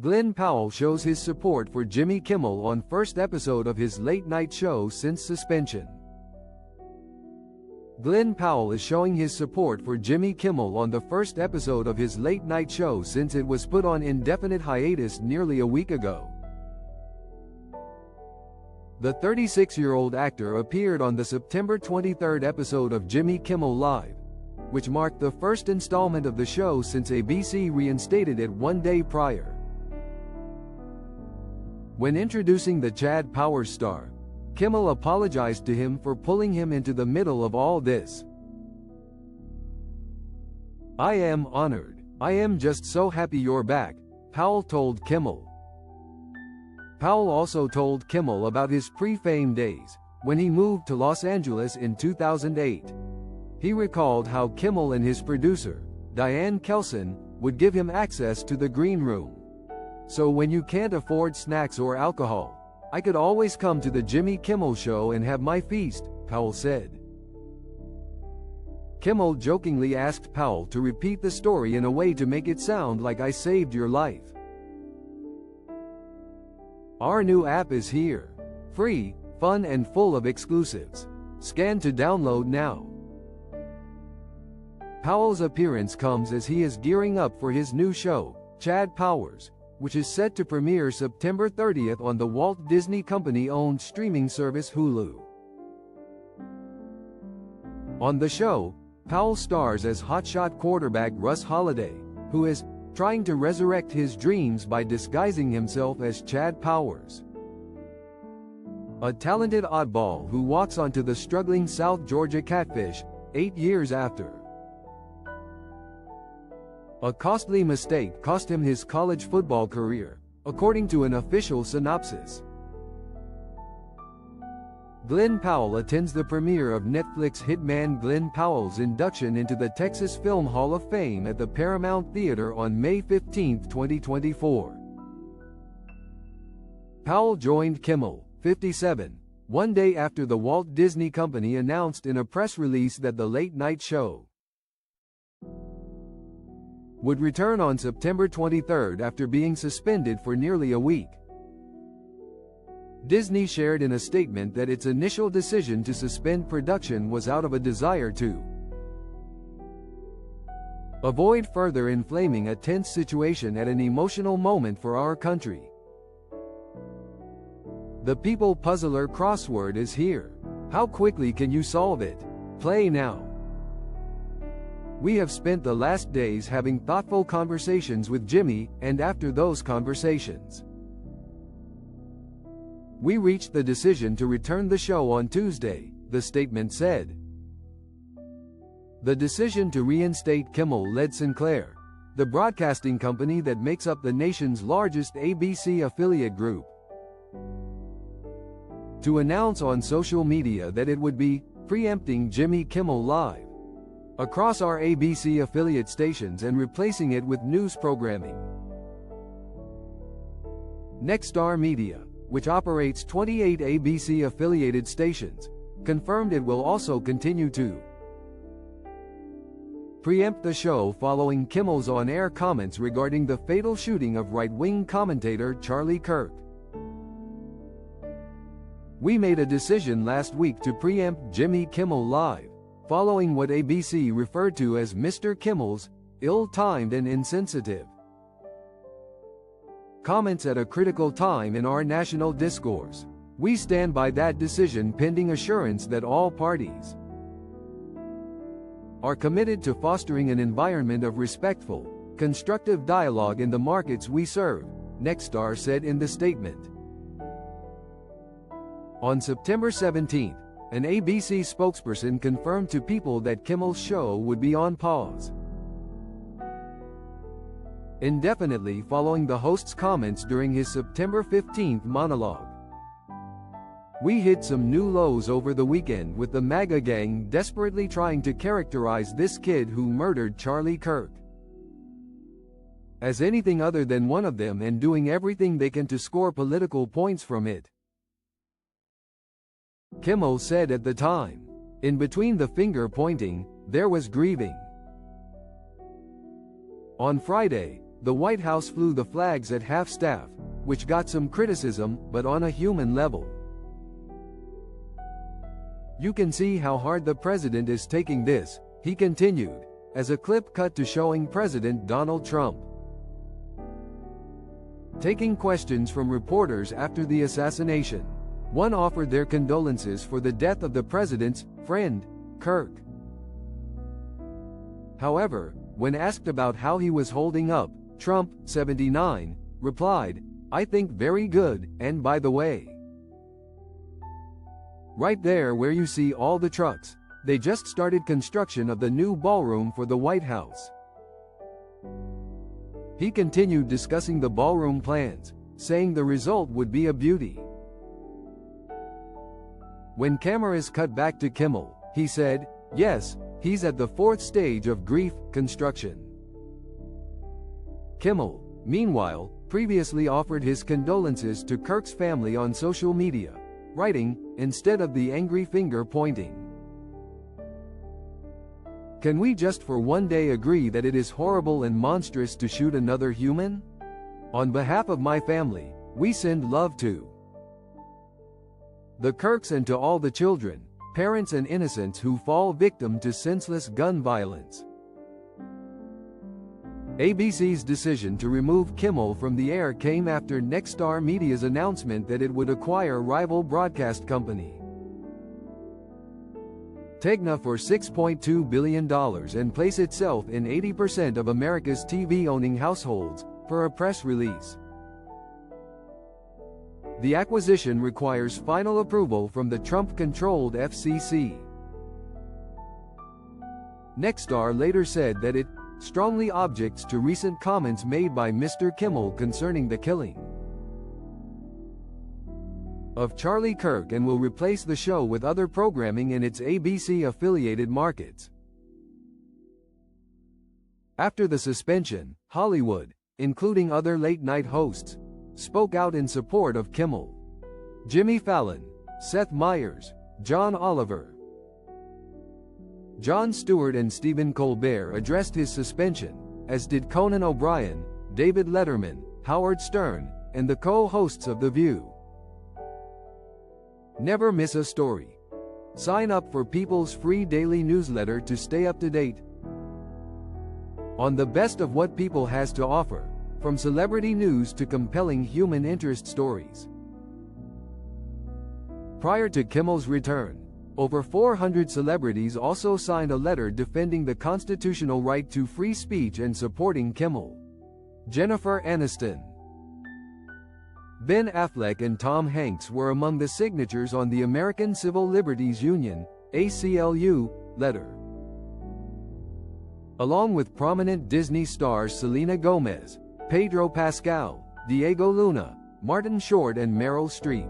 Glen Powell shows his support for Jimmy Kimmel on first episode of his late-night show since suspension. Glen Powell is showing his support for Jimmy Kimmel on the first episode of his late-night show since it was put on indefinite hiatus nearly a week ago. The 36-year-old actor appeared on the September 23 episode of Jimmy Kimmel Live, which marked the first installment of the show since ABC reinstated it one day prior. When introducing the Chad Powers star, Kimmel apologized to him for pulling him into the middle of all this. "I am honored. I am just so happy you're back," Powell told Kimmel. Powell also told Kimmel about his pre-fame days, when he moved to Los Angeles in 2008. He recalled how Kimmel and his producer, Diane Kelson, would give him access to the green room. "So when you can't afford snacks or alcohol, I could always come to the Jimmy Kimmel Show and have my feast," Powell said. Kimmel jokingly asked Powell to repeat the story in a way to make it sound like "I saved your life." "Our new app is here. Free, fun and full of exclusives. Scan to download now." Powell's appearance comes as he is gearing up for his new show, Chad Powers, which is set to premiere September 30 on the Walt Disney Company-owned streaming service Hulu. On the show, Powell stars as hotshot quarterback Russ Holliday, who is trying to resurrect his dreams by disguising himself as Chad Powers, a talented oddball who walks onto the struggling South Georgia Catfish 8 years after. A costly mistake cost him his college football career, according to an official synopsis. Glen Powell attends the premiere of Netflix hitman Glen Powell's induction into the Texas Film Hall of Fame at the Paramount Theater on May 15, 2024. Powell joined Kimmel, 57, one day after the Walt Disney Company announced in a press release that the late-night show would return on September 23 after being suspended for nearly a week. Disney shared in a statement that its initial decision to suspend production was out of a desire to avoid further inflaming a tense situation at an emotional moment for our country. The People Puzzler crossword is here. How quickly can you solve it? Play now. We have spent the last days having thoughtful conversations with Jimmy, and after those conversations, we reached the decision to return the show on Tuesday, the statement said. The decision to reinstate Kimmel led Sinclair, the broadcasting company that makes up the nation's largest ABC affiliate group, to announce on social media that it would be preempting Jimmy Kimmel Live across our ABC affiliate stations and replacing it with news programming. Nexstar Media, which operates 28 ABC-affiliated stations, confirmed it will also continue to preempt the show following Kimmel's on-air comments regarding the fatal shooting of right-wing commentator Charlie Kirk. We made a decision last week to preempt Jimmy Kimmel Live, following what ABC referred to as Mr. Kimmel's ill-timed and insensitive comments at a critical time in our national discourse. We stand by that decision pending assurance that all parties are committed to fostering an environment of respectful, constructive dialogue in the markets we serve, Nexstar said in the statement. On September 17, an ABC spokesperson confirmed to People that Kimmel's show would be on pause indefinitely following the host's comments during his September 15 monologue. We hit some new lows over the weekend with the MAGA gang desperately trying to characterize this kid who murdered Charlie Kirk as anything other than one of them and doing everything they can to score political points from it, Kimmel said at the time. In between the finger-pointing, there was grieving. On Friday, the White House flew the flags at half-staff, which got some criticism, but on a human level. You can see how hard the president is taking this, he continued, as a clip cut to showing President Donald Trump taking questions from reporters after the assassination. One offered their condolences for the death of the president's friend, Kirk. However, when asked about how he was holding up, Trump, 79, replied, "I think very good, and by the way, right there where you see all the trucks, they just started construction of the new ballroom for the White House." He continued discussing the ballroom plans, saying the result would be a beauty. When cameras cut back to Kimmel, he said, yes, he's at the 4th stage of grief, construction. Kimmel, meanwhile, previously offered his condolences to Kirk's family on social media, writing, instead of the angry finger pointing, "Can we just for one day agree that it is horrible and monstrous to shoot another human? On behalf of my family, we send love to the Kirks and to all the children, parents and innocents who fall victim to senseless gun violence." ABC's decision to remove Kimmel from the air came after Nexstar Media's announcement that it would acquire rival broadcast company Tegna for $6.2 billion and place itself in 80% of America's TV-owning households, per a press release. The acquisition requires final approval from the Trump-controlled FCC. Nexstar later said that it strongly objects to recent comments made by Mr. Kimmel concerning the killing of Charlie Kirk and will replace the show with other programming in its ABC-affiliated markets. After the suspension, Hollywood, including other late-night hosts, spoke out in support of Kimmel. Jimmy Fallon, Seth Meyers, John Oliver, Jon Stewart and Stephen Colbert addressed his suspension, as did Conan O'Brien, David Letterman, Howard Stern, and the co-hosts of The View. Never miss a story. Sign up for People's free daily newsletter to stay up to date on the best of what People has to offer, from celebrity news to compelling human interest stories. Prior to Kimmel's return, over 400 celebrities also signed a letter defending the constitutional right to free speech and supporting Kimmel. Jennifer Aniston, Ben Affleck and Tom Hanks were among the signatures on the American Civil Liberties Union, ACLU, letter. Along with prominent Disney stars Selena Gomez, Pedro Pascal, Diego Luna, Martin Short and Meryl Streep.